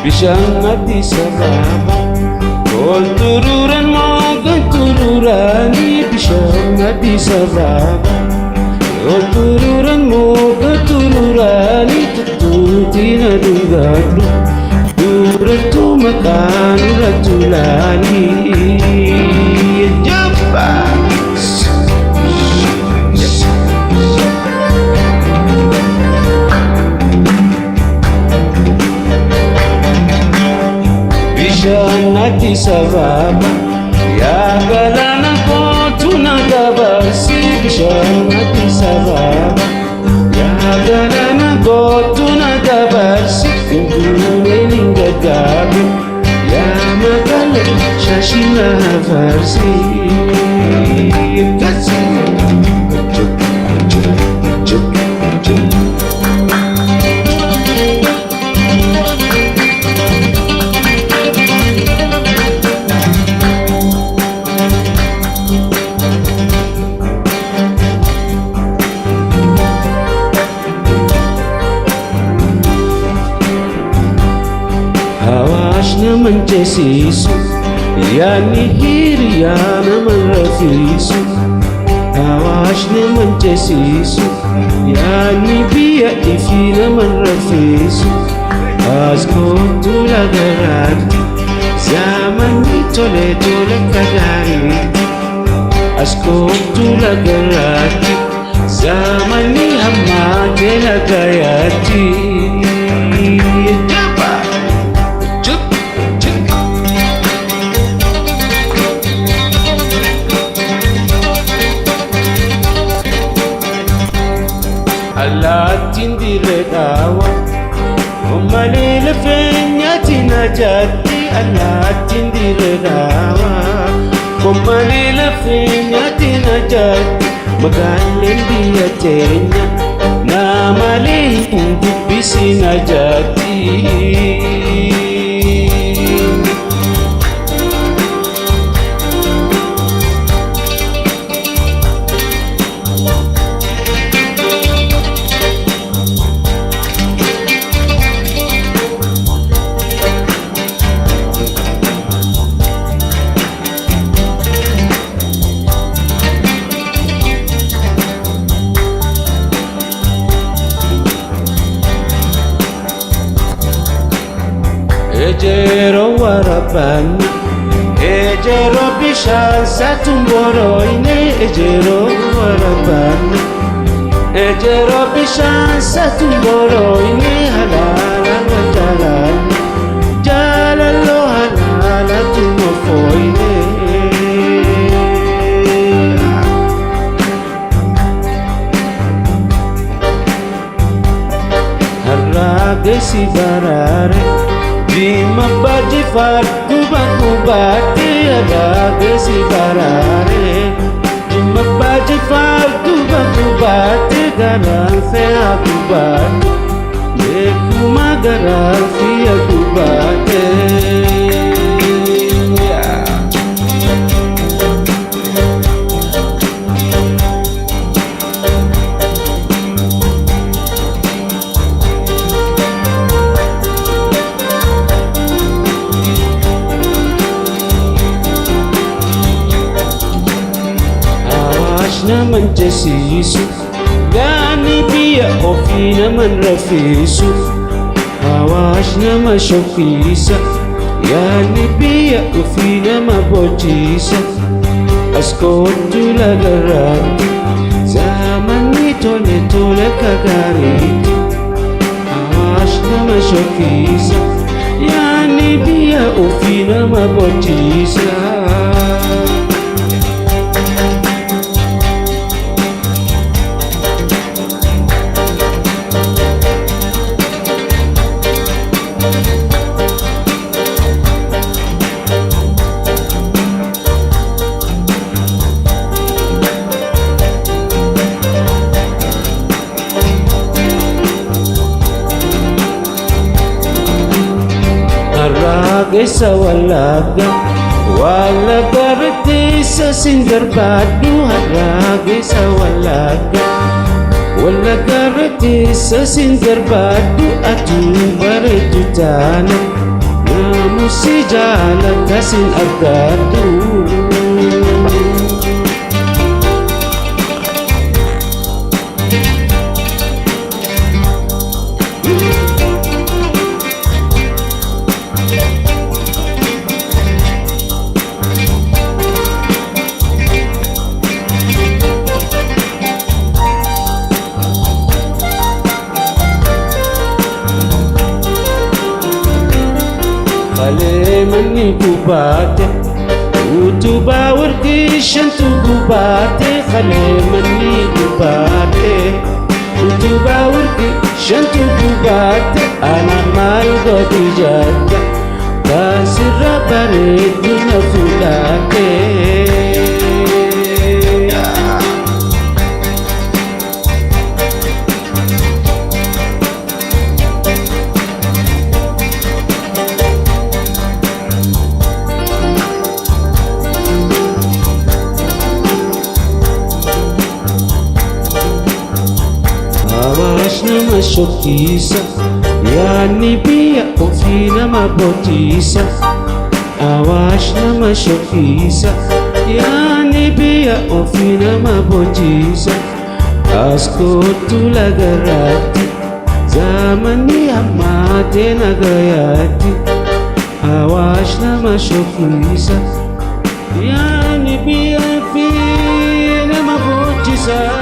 Bisang hati sababa Kol tururan mo gantururani Bisang hati sababa Kol tururan mo gantururani Tututi na dugado Duratu makan ratulani Jumpa Nati sababa ya galana ko tunagabasi Nati sababa ya galana ko tunagabasi Kundumelinga gabi ya magala shashina farsi Kasi naman jesisu yani hiri ya naman rafisu Awash naman jesisu yani biya ifi naman rafisu Asko tulagarati zaman ni tole tole kadari Asko tulagarati zaman ni hamma telagayati Alatin diredawa Umalila fenyati najati Alatin diredawa Umalila fenyati najati Magaling diyatenya Na mali hindi bisi najati Ejero warabana Ejero bishan satumboro ine Ejero warabana Ejero bishan satumboro ine Halala wa jalala Jalalo halala tumofo ine Harage si barare Dima baji far kubati agage si barare Dima baji far kubati garan se akubati Dekuma garan si akubati naman jesisu Gani biya ofi naman rafisu Awash naman shofisa Yani biya ofi naman bojisa Asko tulagarati Zaman ni tole tole kagariti Awash naman shofisa Yani biya ofi naman bojisa geessa wallagga wallagga irratti sin darbaadhu har'aa geessa wallagga wallagga irratti sin darbaadhu atuu bareedu taana naamusi jaalata sin argadhu. Manni gubate utubaa warqii shantu gubate manni gubate utubaa warqii shantu gubate ana maal godhu jetta kaasirra bareedu na fuudhate. Nama shokkisa yaanni biyya ofii nama boodisa. Awaash nama shokkisa yaanni biyya ofii nama boodisa. As kootu lagarratti zamanni hammaatee nagayaatti. Awaash nama shokkisa yaanni biyya ofii nama boodisa.